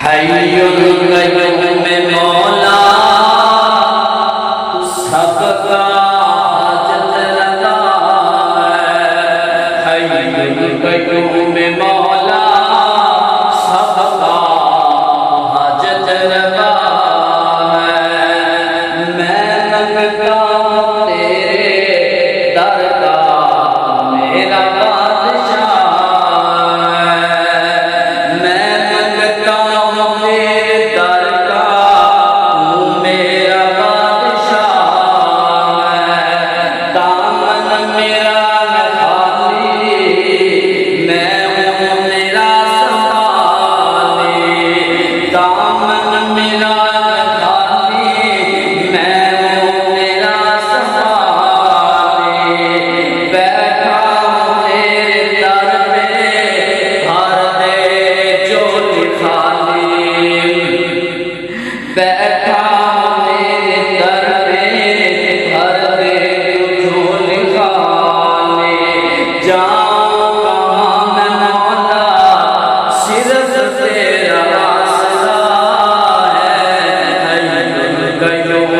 हय्युल कय्यूम मौला सबका हाजत रवा है। हय्युल कय्यूम मौला सबका हाजत रवा है। मैं मंगता हूँ तेरे दर का मेरा बादशाह है। मैं मंगता हूँ तेरे दर का तू मेरा बादशाह है। दामन मेरा न खाली मैं हूँ तेरा संभाली। दामन मेरा न खाली मैं हूँ तेरा संभाली। बैठा हूँ तेरे दर पे भर दे झोली खाली। बैठा हूँ तेरे दर पे भर दे झोली खाली। जाऊँ कहाँ मैं मौला सिर्फ तेरा आसरा है। हय्युल कय्यूम